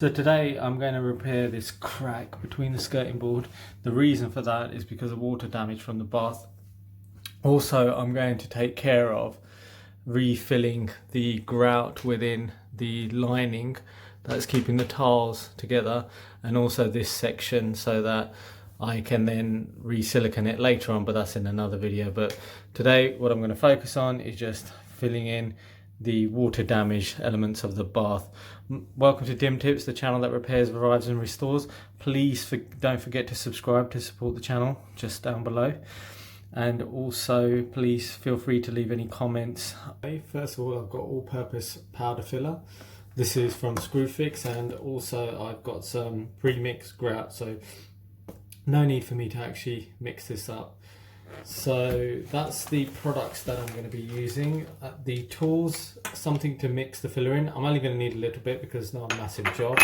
So today I'm going to repair this crack between the skirting board. The reason for that is because of water damage from the bath. Also, I'm going to take care of refilling the grout within the lining that's keeping the tiles together, and also this section, so that I can then re-silicone it later on, but that's in another video. But today what I'm going to focus on is just filling in the water damage elements of the bath. Welcome to Dim Tips, the channel that repairs, revives and restores. Please don't forget to subscribe to support the channel just down below, and also please feel free to leave any comments. First of all, I've got all-purpose powder filler. This is from Screwfix, and also I've got some pre-mixed grout, so no need for me to actually mix this up. So that's the products that I'm going to be using. The tools, something to mix the filler in. I'm only going to need a little bit because it's not a massive job,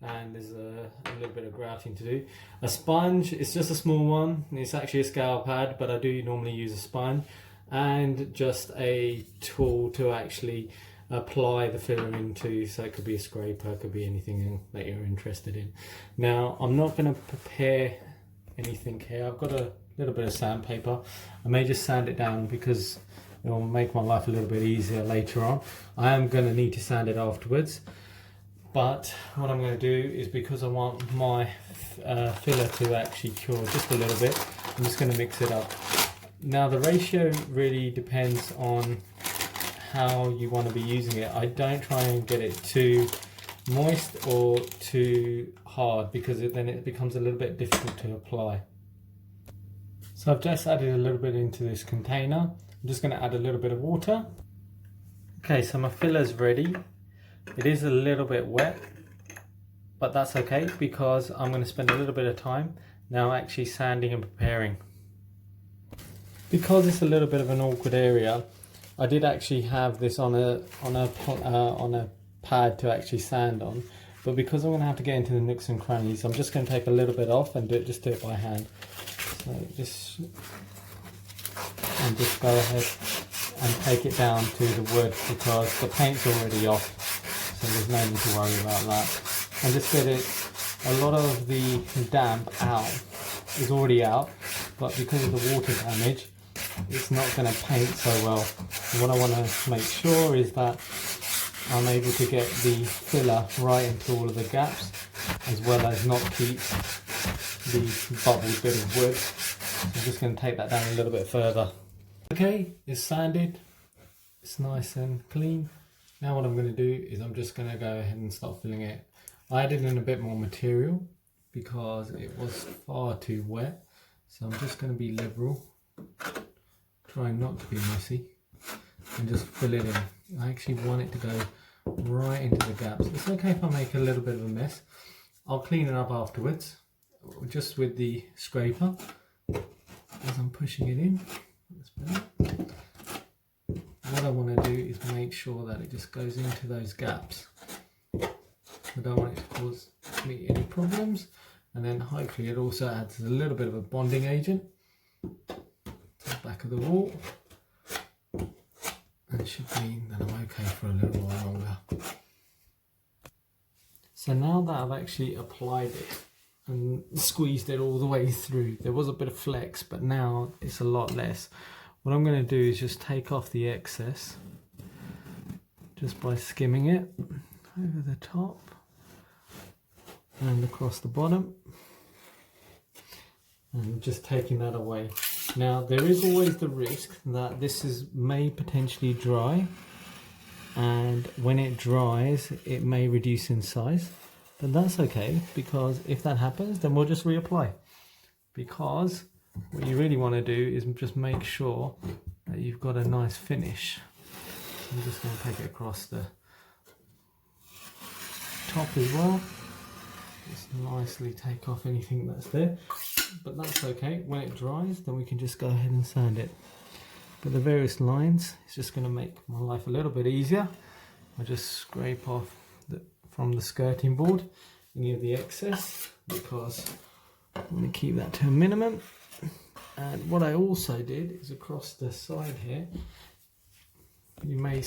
and there's a little bit of grouting to do. A sponge, it's just a small one. It's actually a scale pad, but I do normally use a sponge. And just a tool to actually apply the filler into, so it could be a scraper, it could be anything that you're interested in. Now, I'm not going to prepare anything here. I've got a little bit of sandpaper. I may just sand it down because it will make my life a little bit easier later on. I am going to need to sand it afterwards, but what I'm going to do is, because I want my filler to actually cure just a little bit, I'm just going to mix it up. Now the ratio really depends on how you want to be using it. I don't try and get it too moist or too hard, because then it becomes a little bit difficult to apply. So I've just added a little bit into this container. I'm just going to add a little bit of water. Okay, so my filler's ready. It is a little bit wet, but that's okay, because I'm going to spend a little bit of time now actually sanding and preparing. Because it's a little bit of an awkward area, I did actually have this on a pad to actually sand on, but because I'm going to have to get into the nooks and crannies, I'm just going to take a little bit off and do it by hand. So just go ahead and take it down to the wood, because the paint's already off, so there's no need to worry about that. And just get it, a lot of the damp out is already out, but because of the water damage, it's not going to paint so well. And what I want to make sure is that I'm able to get the filler right into all of the gaps, as well as not keep the bubbled bit of wood. So I'm just going to take that down a little bit further. Okay, it's sanded, it's nice and clean. Now what I'm going to do is I'm just going to go ahead and start filling it. I added in a bit more material because it was far too wet, so I'm just going to be liberal, trying not to be messy, and just fill it in. I actually want it to go right into the gaps. It's okay if I make a little bit of a mess. I'll clean it up afterwards, just with the scraper, as I'm pushing it in. That's better. What I want to do is make sure that it just goes into those gaps. I don't want it to cause me any problems, and then hopefully it also adds a little bit of a bonding agent to the back of the wall, and it should mean that I'm okay for a little while longer. So now that I've actually applied it and squeezed it all the way through, there was a bit of flex, but now it's a lot less. What I'm going to do is just take off the excess just by skimming it over the top and across the bottom, and just taking that away. Now there is always the risk that this may potentially dry, and when it dries it may reduce in size, but that's okay, because if that happens then we'll just reapply, because what you really want to do is just make sure that you've got a nice finish. I'm just going to take it across the top as well, just nicely take off anything that's there, but that's okay. When it dries then we can just go ahead and sand it. But the various lines, it's just going to make my life a little bit easier. I just scrape off from the skirting board any of the excess, because I'm going to keep that to a minimum. And what I also did is, across the side here, you may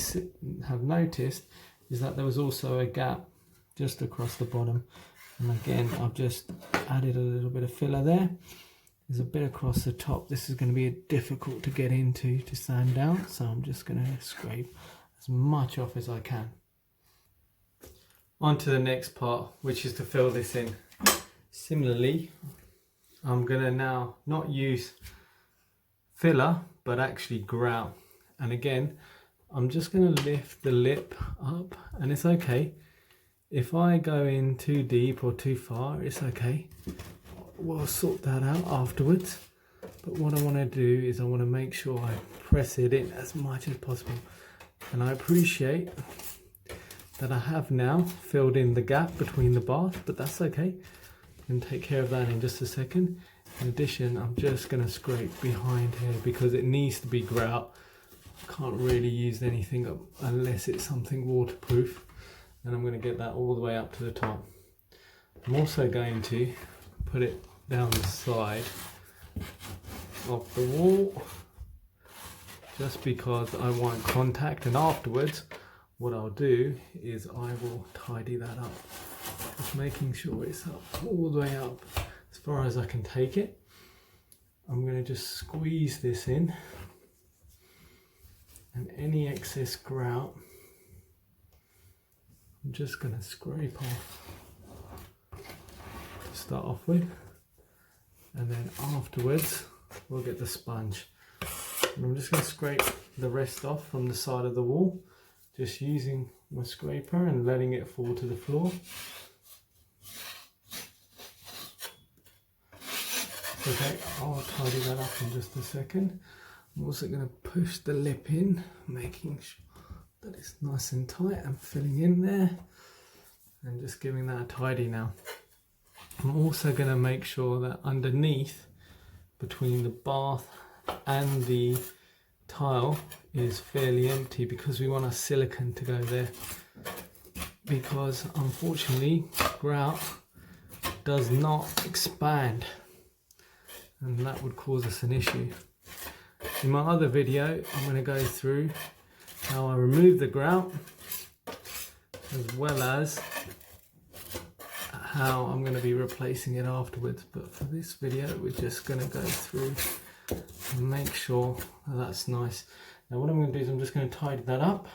have noticed, is that there was also a gap just across the bottom. And again, I've just added a little bit of filler there. There's a bit across the top. This is going to be difficult to get into to sand down, so I'm just going to scrape as much off as I can. On to the next part, which is to fill this in. Similarly, I'm going to now not use filler, but actually grout. And again, I'm just going to lift the lip up, and it's okay. If I go in too deep or too far, it's okay. We'll sort that out afterwards. But what I want to do is I want to make sure I press it in as much as possible. And I appreciate that I have now filled in the gap between the bath, but that's okay. I can take care of that in just a second. In addition, I'm just going to scrape behind here because it needs to be grout. I can't really use anything up unless it's something waterproof. And I'm going to get that all the way up to the top. I'm also going to put it down the side of the wall just because I want contact, and afterwards what I'll do is I will tidy that up, just making sure it's up all the way up as far as I can take it. I'm going to just squeeze this in, and any excess grout I'm just going to scrape off to start off with, and then afterwards we'll get the sponge. And I'm just going to scrape the rest off from the side of the wall, just using my scraper and letting it fall to the floor. Okay, I'll tidy that up in just a second. I'm also going to push the lip in, making sure that it's nice and tight and filling in there, and just giving that a tidy now. I'm also going to make sure that underneath, between the bath and the tile, is fairly empty because we want our silicone to go there, because unfortunately grout does not expand and that would cause us an issue. In my other video I'm going to go through how I remove the grout, as well as how I'm going to be replacing it afterwards, but for this video we're just going to go through and make sure that that's nice. Now what I'm going to do is I'm just going to tidy that up.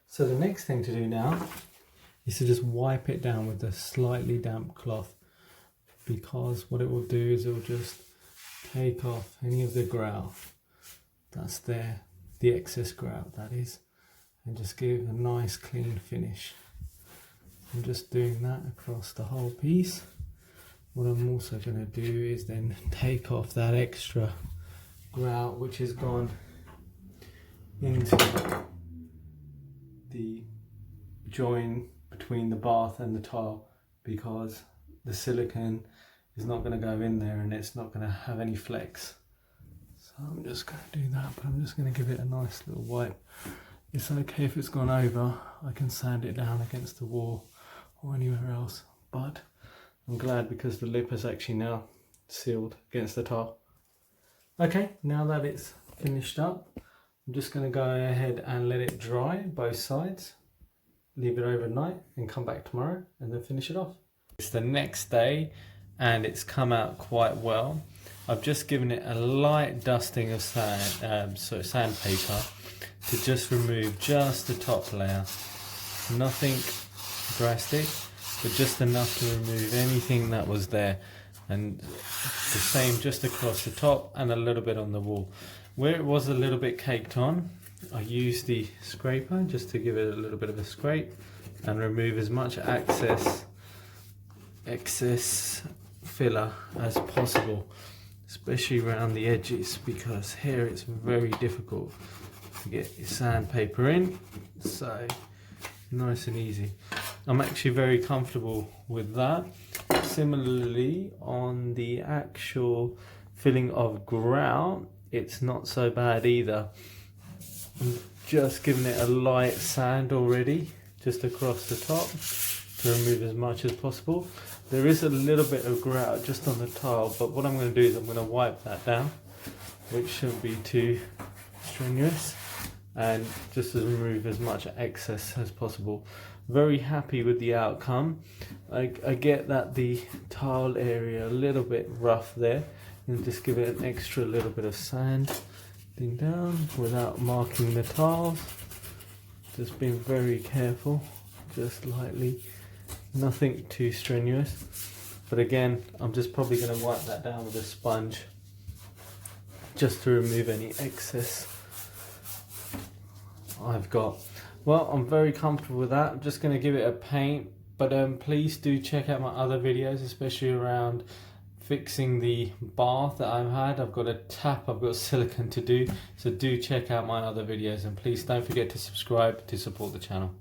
So the next thing to do now is to just wipe it down with a slightly damp cloth, because what it will do is it will just take off any of the grout that's there, the excess grout that is, and just give a nice clean finish. I'm just doing that across the whole piece. What I'm also going to do is then take off that extra grout which has gone into the join between the bath and the tile, because the silicone is not going to go in there and it's not going to have any flex. So I'm just going to do that, but I'm just going to give it a nice little wipe. It's okay if it's gone over, I can sand it down against the wall or anywhere else, but I'm glad because the lip is actually now sealed against the tile. Okay, now that it's finished up, I'm just going to go ahead and let it dry both sides, leave it overnight and come back tomorrow and then finish it off. It's the next day and it's come out quite well. I've just given it a light dusting of sandpaper to just remove just the top layer. Nothing drastic, but just enough to remove anything that was there, and the same just across the top and a little bit on the wall. Where it was a little bit caked on, I used the scraper just to give it a little bit of a scrape and remove as much excess filler as possible, especially around the edges, because here it's very difficult to get your sandpaper in. So nice and easy. I'm actually very comfortable with that. Similarly, on the actual filling of grout, it's not so bad either. I'm just giving it a light sand already, just across the top, to remove as much as possible. There is a little bit of grout just on the tile, but what I'm going to do is I'm going to wipe that down, which shouldn't be too strenuous, and just to remove as much excess as possible. very happy with the outcome. I get that the tile area a little bit rough there, and just give it an extra little bit of sand down without marking the tiles. Just being very careful, just lightly, nothing too strenuous. But again, I'm just probably going to wipe that down with a sponge just to remove any excess I've got. Well, I'm very comfortable with that. I'm just going to give it a paint, but please do check out my other videos, especially around fixing the bath that I've had. I've got a tap, I've got silicone to do, so do check out my other videos, and please don't forget to subscribe to support the channel.